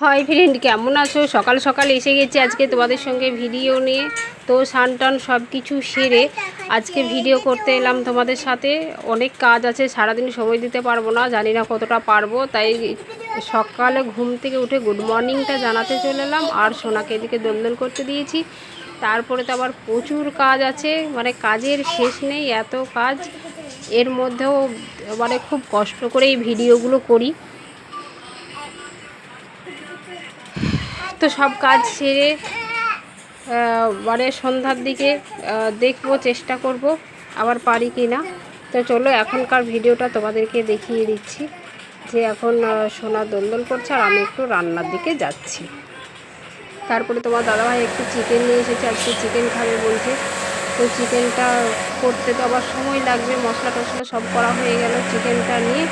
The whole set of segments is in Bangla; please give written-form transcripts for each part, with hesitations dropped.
হাই ফ্রেন্ড, কেমন আছো? সকাল সকাল এসে গেছি আজকে তোমাদের সঙ্গে ভিডিও নিয়ে। তো স্নান টান সব কিছু সেরে আজকে ভিডিও করতে এলাম তোমাদের সাথে। অনেক কাজ আছে, সারাদিন সময় দিতে পারবো না, জানি না কতটা পারবো। তাই সকালে ঘুম থেকে উঠে গুড মর্নিংটা জানাতে চলে এলাম, আর সোনাকে এদিকে দোলদোল করতে দিয়েছি। তারপরে তো আবার প্রচুর কাজ আছে, মানে কাজের শেষ নেই, এত কাজ। এর মধ্যেও মানে খুব কষ্ট করে এই ভিডিওগুলো করি। তো সব কাজ সেরে মানে সন্ধ্যার দিকে দেখবো, চেষ্টা করব আবার পারি কি না। তো চলো এখনকার ভিডিওটা তোমাদেরকে দেখিয়ে দিচ্ছি যে এখন সোনা দোলদোল করছে আর আমি একটু রান্নার দিকে যাচ্ছি। তারপরে তোমার দাদাভাই একটু চিকেন নিয়ে এসেছে, আজকে চিকেন খাবে বলছে। তো চিকেনটা করতে তো আবার সময় লাগবে, মশলা টশলা সব করা হয়ে গেল চিকেনটা নিয়ে।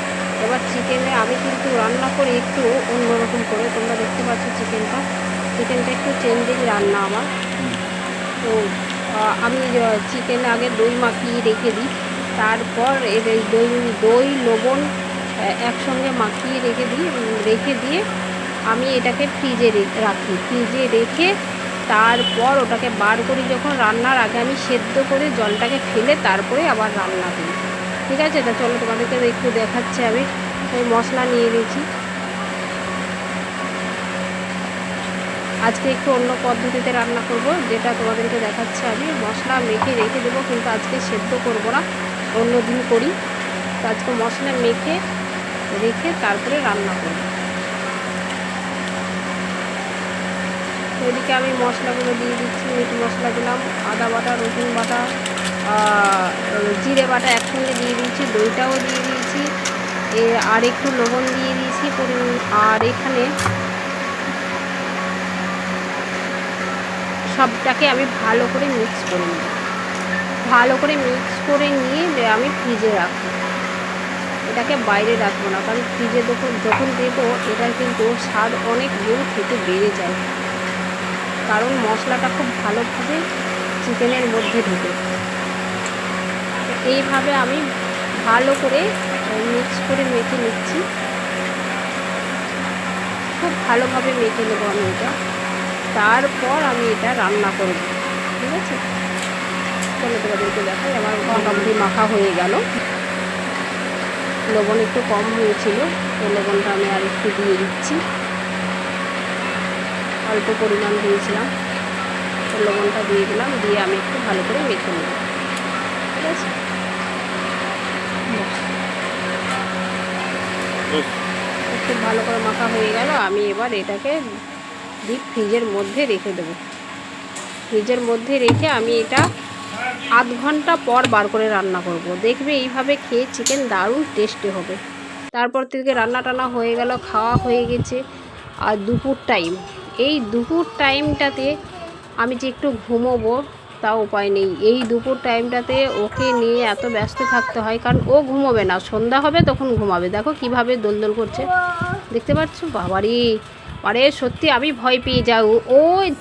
এবার চিকেনে আমি কিন্তু রান্না করি একটু অন্যরকম করে, তোমরা দেখতে পাচ্ছ চিকেনটা একটু চেঞ্জিং রান্না আমার। তো আমি চিকেনে আগে দই মাখিয়ে রেখে দিই, তারপর এর দই লবণ একসঙ্গে মাখিয়ে রেখে দিয়ে আমি এটাকে ফ্রিজে রাখি। ফ্রিজে রেখে তারপর ওটাকে বার করি, যখন রান্নার আগে আমি সেদ্ধ করে জলটাকে ফেলে তারপরে আবার রান্না করি। ঠিক আছে, তা চলো তোমাদেরকে একটু দেখাচ্ছি। আমি ওই মশলা নিয়ে নিয়েছি, আজকে একটু অন্য পদ্ধতিতে রান্না করব, যেটা তোমাদেরকে দেখাচ্ছি। আমি মশলা মেখে রেখে দেবো, কিন্তু আজকে সেদ্ধ করব না, অন্য দিন করি। তো আজকে মশলা মেখে রেখে তারপরে রান্না করব। তো এদিকে আমি মশলাগুলো দিয়ে দিচ্ছি। মিট মশলা দিলাম, আদা বাটা, রসুন বাটা, জিরে বাটা একসঙ্গে দিয়ে দিয়েছি, দইটাও দিয়ে দিয়েছি, আর একটু লবণ দিয়ে দিয়েছি। আর এখানে সবটাকে আমি ভালো করে মিক্স করে নিই। ভালো করে মিক্স করে নিয়ে আমি ফ্রিজে রাখবো, এটাকে বাইরে রাখবো না, কারণ ফ্রিজে যখন দেবো এটার কিন্তু স্বাদ অনেক গুণ থেকে বেড়ে যায়, কারণ মশলাটা খুব ভালোভাবে চিকেনের মধ্যে ঢুকে। এইভাবে আমি ভালো করে মিক্স করে মেখে নিচ্ছি, খুব ভালোভাবে মেখে নেবো আমি এটা। তারপর আমি এটা রান্না করব, ঠিক আছে। চলো তোমাদেরকে দেখাই, আমার মোটামুটি মাখা হয়ে গেল। লবণ একটু কম হয়েছিল, তো লবণটা আমি আর একটু দিয়ে দিচ্ছি, অল্প পরিমাণ দিয়েছিলাম, তো লবণটা দিয়ে দিলাম, দিয়ে আমি একটু ভালো করে মেখে নেব, ঠিক আছে। খুব ভালো করে মাখা হয়ে গেল। আমি এবার এটাকে ডিপ ফ্রিজের মধ্যে রেখে দেবো। ফ্রিজের মধ্যে রেখে আমি এটা আধ ঘন্টা পর বার করে রান্না করব। দেখবে এইভাবে খেয়ে চিকেন দারুণ টেস্টি হবে। তারপর থেকে রান্না টান্না হয়ে গেল, খাওয়া হয়ে গেছে। আর দুপুর টাইম, এই দুপুর টাইমটাতে আমি যে একটু ঘুমোবো তা উপায় নেই। এই দুপুর টাইমটাতে ওকে নিয়ে এত ব্যস্ত থাকতে হয়, কারণ ও ঘুমোবে না, সন্ধ্যা হবে তখন ঘুমাবে। দেখো কিভাবে দোলদোল করছে, দেখতে পাচ্ছ? বাবারে, আরে সত্যি আমি ভয় পেয়ে যাই। ও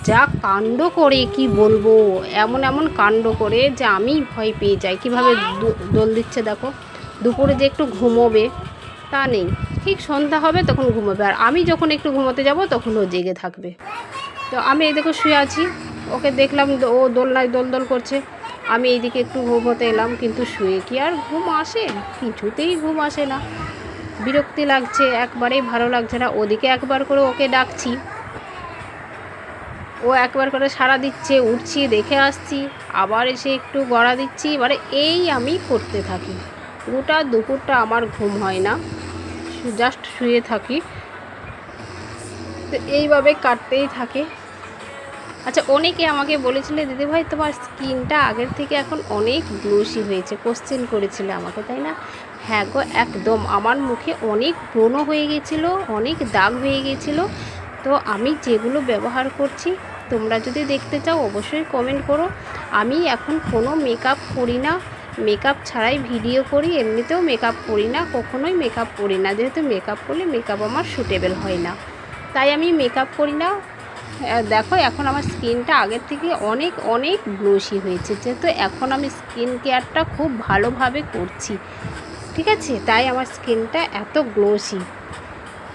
যা কাণ্ড করে কি বলবো, এমন এমন কাণ্ড করে যে আমি ভয় পেয়ে যাই। কিভাবে দোল দিচ্ছে দেখো। দুপুরে যে একটু ঘুমোবে তা নেই, ঠিক সন্ধ্যা হবে তখন ঘুমোবে, আর আমি যখন একটু ঘুমোতে যাব তখন ও জেগে থাকবে। তো আমি এই দেখো শুয়ে আছি, ওকে দেখলাম ও দোলনায় দোলদোল করছে, আমি এইদিকে একটু ঘুমোতে এলাম। কিন্তু শুয়ে কি আর ঘুম আসে? কিছুতেই ঘুম আসে না, বিরক্তি লাগছে, একবারেই ভালো লাগছে না। ওদিকে একবার করে ওকে ডাকছি, ও একবার করে সাড়া দিচ্ছে, উঠছি, দেখে আসছি, আবার এসে একটু গড়া দিচ্ছি, এবারে এই আমি করতে থাকি। গোটা দুপুরটা আমার ঘুম হয় না, জাস্ট শুয়ে থাকি। তো এইভাবে কাটতেই থাকে। আচ্ছা, অনেকে আমাকে বলেছিলে দিদিভাই তোমার স্কিনটা আগের থেকে এখন অনেক গ্লোসি হয়েছে, কোশ্চেন করেছিলে আমাকে, তাই না? হ্যাঁ গো, একদম। আমার মুখে অনেক ব্রণ হয়ে গেছিলো, অনেক দাগ হয়ে গেছিলো। তো আমি যেগুলো ব্যবহার করছি, তোমরা যদি দেখতে চাও অবশ্যই কমেন্ট করো। আমি এখন কোনো মেকআপ করি না, মেকআপ ছাড়াই ভিডিও করি, এমনিতেও মেকআপ করি না, কখনোই মেকআপ করি না, যেহেতু মেকআপ করলে মেকআপ আমার সুটেবল হয় না, তাই আমি মেকআপ করি না। দেখো এখন আমার স্কিনটা আগের থেকে অনেক অনেক গ্লোসি হয়েছে, যেহেতু এখন আমি স্কিন কেয়ারটা খুব ভালোভাবে করছি, ঠিক আছে, তাই আমার স্কিনটা এত গ্লোসি।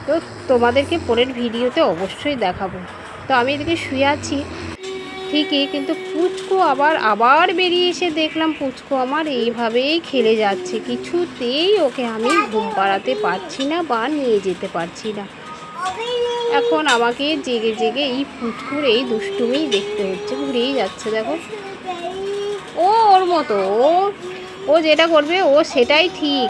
তো তোমাদেরকে পরের ভিডিওতে অবশ্যই দেখাবো। তো আমি এদিকে শুয়ে আছি ঠিকই, কিন্তু পুচকু আবার বেরিয়ে এসে দেখলাম পুচকু আমার এইভাবেই খেলে যাচ্ছে, কিছুতেই ওকে আমি ঘুম পাড়াতে পারছি না বা নিয়ে যেতে পারছি না। এখন আমাকে জেগে জেগে এই পুচকুর এই দুষ্টুমি দেখতে হচ্ছে, ঘুরেই যাচ্ছে দেখো। ওর মতো ও যেটা করবে ও সেটাই ঠিক,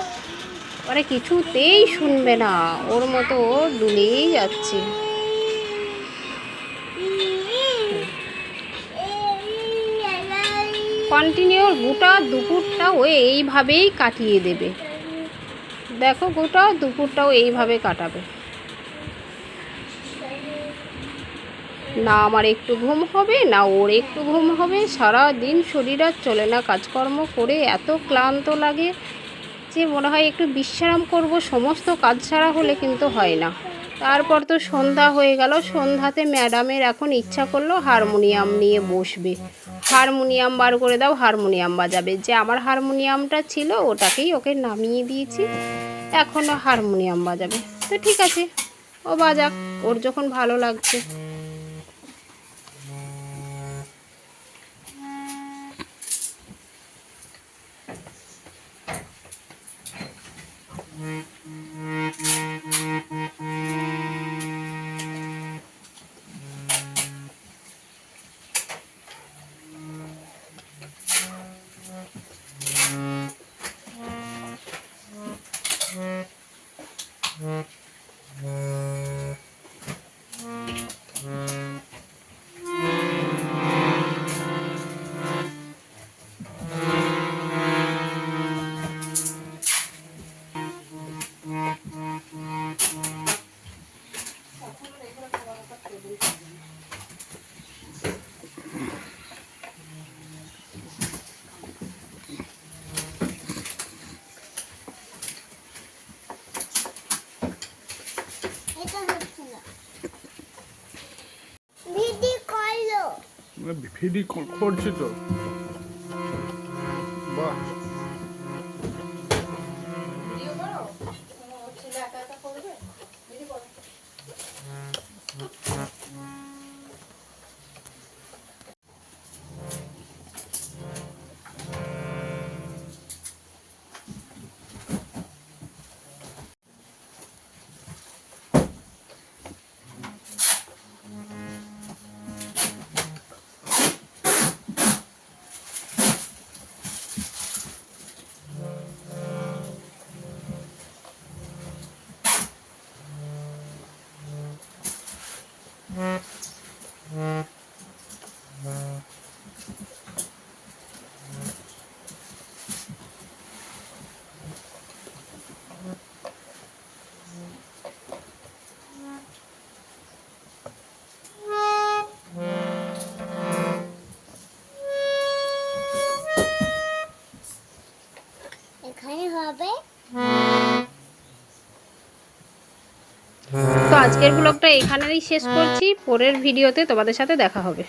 মানে কিছুতেই শুনবে না, ওর মতো ও দুলেই যাচ্ছে। কন্টিনিউ গোটা দুপুরটা ও এইভাবেই কাটিয়ে দেবে, দেখো গোটা দুপুরটাও এইভাবে কাটাবে। না আমার একটু ঘুম হবে, না ওর একটু ঘুম হবে, সারা দিন শরীর আর চলে না, কাজকর্ম করে এত ক্লান্ত লাগে যে মনে হয় একটু বিশ্রাম করব, সমস্ত কাজ ছাড়া হলে কিন্তু হয় না। তারপর তো সন্ধ্যা হয়ে গেল, সন্ধ্যাতে ম্যাডামের এখন ইচ্ছা করলো হারমোনিয়াম নিয়ে বসবে, হারমোনিয়াম বার করে দাও, হারমোনিয়াম বাজাবে। যে আমার হারমোনিয়ামটা ছিল ওটাকেই ওকে নামিয়ে দিয়েছি, এখনও হারমোনিয়াম বাজাবে। তো ঠিক আছে, ও বাজাক, ওর যখন ভালো লাগছে। ভিডি করছি তো, বাহ। এখানে হবে। তো আজকের ব্লগটা এখানেই শেষ করছি, পরের ভিডিওতে তোমাদের সাথে দেখা হবে।